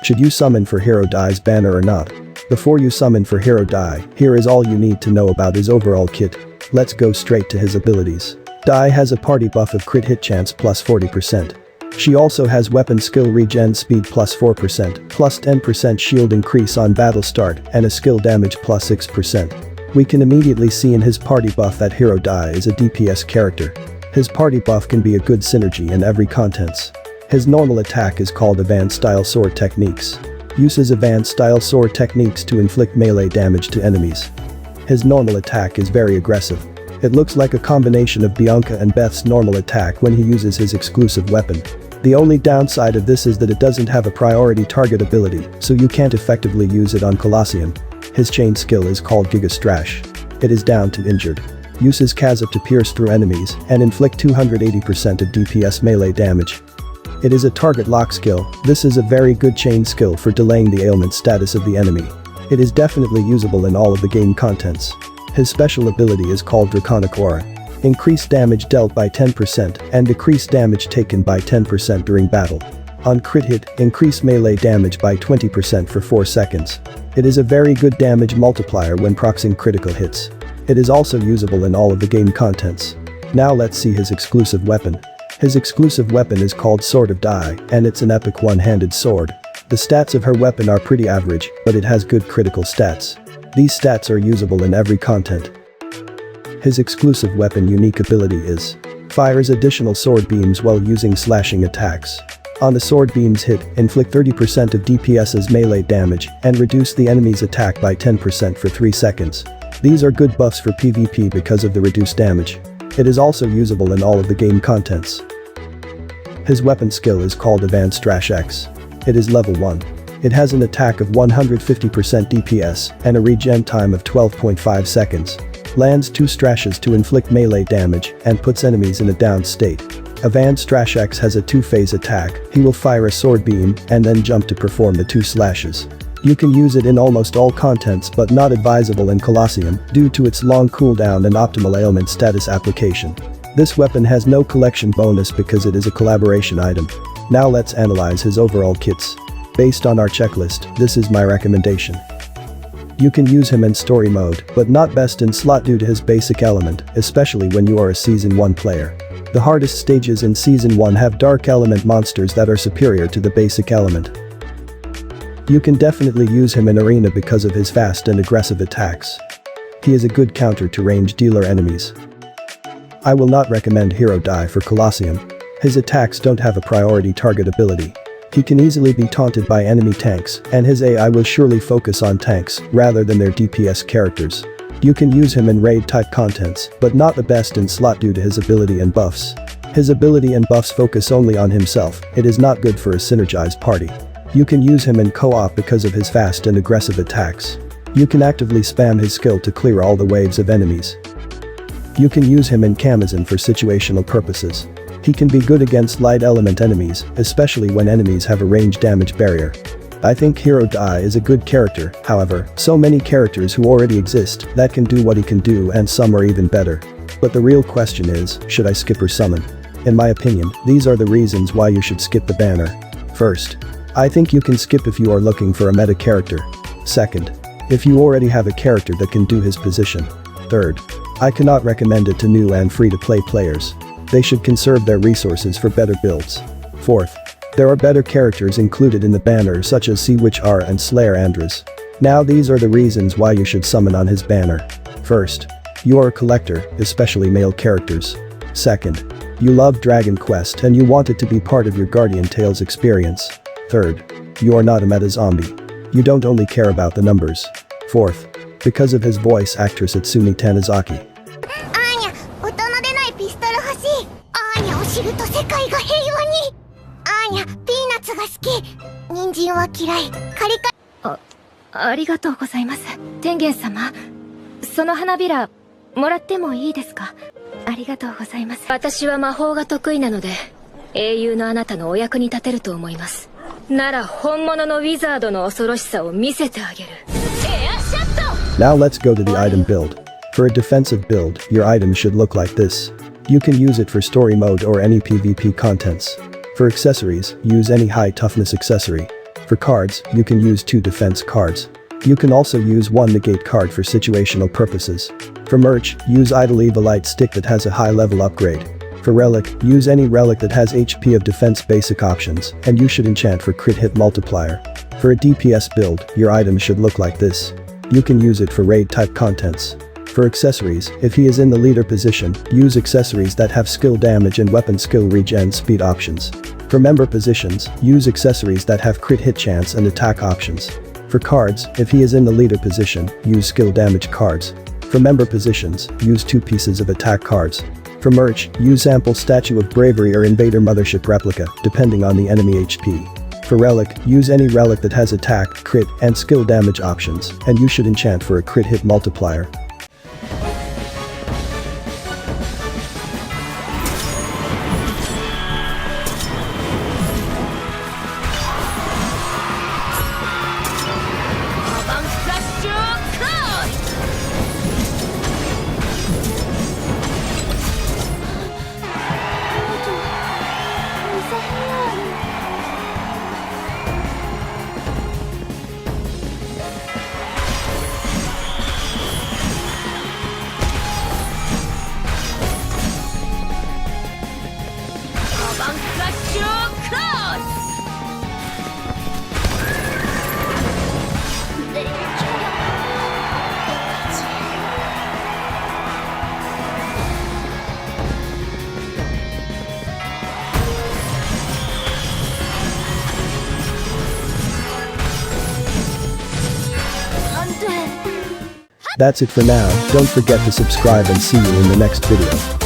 Should you summon for Hero Dai's banner or not? Before you summon for Hero Dai, here is all you need to know about his overall kit. Let's go straight to his abilities. Dai has a party buff of crit hit chance plus 40%. She also has weapon skill regen speed plus 4%, plus 10% shield increase on battle start, and a skill damage plus 6%. We can immediately see in his party buff that Hero Dai is a DPS character. His party buff can be a good synergy in every contents. His normal attack is called Advanced Style Sword Techniques. Uses Advanced Style Sword Techniques to inflict melee damage to enemies. His normal attack is very aggressive. It looks like a combination of Bianca and Beth's normal attack when he uses his exclusive weapon. The only downside of this is that it doesn't have a priority target ability, so you can't effectively use it on Colosseum. His chain skill is called Giga Strash. It is down to injured. Uses Kazip to pierce through enemies and inflict 280% of DPS melee damage. It is a target lock skill. This is a very good chain skill for delaying the ailment status of the enemy. It is definitely usable in all of the game contents. His special ability is called Draconic Aura. Increased damage dealt by 10% and decreased damage taken by 10% during battle. On crit hit, increase melee damage by 20% for 4 seconds. It is a very good damage multiplier when proxing critical hits. It is also usable in all of the game contents. Now let's see his exclusive weapon. His exclusive weapon is called Sword of Dai, and it's an epic one-handed sword. The stats of her weapon are pretty average, but it has good critical stats. These stats are usable in every content. His exclusive weapon unique ability is fires additional sword beams while using slashing attacks. On the sword beams hit, inflict 30% of DPS's melee damage and reduce the enemy's attack by 10% for 3 seconds. These are good buffs for PvP because of the reduced damage. It is also usable in all of the game contents. His weapon skill is called Advanced Strash X. It is level 1. It has an attack of 150% DPS and a regen time of 12.5 seconds. Lands 2 strashes to inflict melee damage and puts enemies in a down state. Advanced Strash X has a 2-phase attack. He will fire a sword beam and then jump to perform the 2 slashes. You can use it in almost all contents but not advisable in Colosseum due to its long cooldown and optimal ailment status application. This weapon has no collection bonus because it is a collaboration item. Now let's analyze his overall kits. Based on our checklist, this is my recommendation. You can use him in story mode, but not best in slot due to his basic element, especially when you are a Season 1 player. The hardest stages in Season 1 have dark element monsters that are superior to the basic element. You can definitely use him in arena because of his fast and aggressive attacks. He is a good counter to range dealer enemies. I will not recommend Hero Dai for Colosseum. His attacks don't have a priority target ability. He can easily be taunted by enemy tanks, and his AI will surely focus on tanks rather than their DPS characters. You can use him in raid type contents, but not the best in slot due to his ability and buffs. His ability and buffs focus only on himself. It is not good for a synergized party. You can use him in co-op because of his fast and aggressive attacks. You can actively spam his skill to clear all the waves of enemies. You can use him in Camazin for situational purposes. He can be good against light element enemies, especially when enemies have a range damage barrier. I think Hero Dai is a good character, however, so many characters who already exist that can do what he can do and some are even better. But the real question is, should I skip or summon? In my opinion, these are the reasons why you should skip the banner. First, I think you can skip if you are looking for a meta character. Second, if you already have a character that can do his position. Third, I cannot recommend it to new and free-to-play players. They should conserve their resources for better builds. Fourth, there are better characters included in the banner such as Sea Witch R and Slayer Andras. Now these are the reasons why you should summon on his banner. First, you are a collector, especially male characters. Second, you love Dragon Quest and you want it to be part of your Guardian Tales experience. Third, you are not a meta zombie. You don't only care about the numbers. Fourth, because of his voice actress Itsumi Tanizaki. Now let's go to the item build. For a defensive build, your item should look like this. You can use it for story mode or any PvP contents. For accessories, use any high toughness accessory. For cards, you can use 2 defense cards. You can also use 1 negate card for situational purposes. For merch, use Idle Evilite stick that has a high level upgrade. For relic, use any relic that has HP of defense basic options, and you should enchant for crit hit multiplier. For a DPS build, your item should look like this. You can use it for raid type contents. For accessories, if he is in the leader position, use accessories that have skill damage and weapon skill regen speed options. For member positions, use accessories that have crit hit chance and attack options. For cards, if he is in the leader position, use skill damage cards. For member positions, use 2 pieces of attack cards. For merch, use ample Statue of Bravery or Invader Mothership replica, depending on the enemy HP. For relic, use any relic that has attack, crit, and skill damage options, and you should enchant for a crit hit multiplier. That's it for now, don't forget to subscribe and see you in the next video.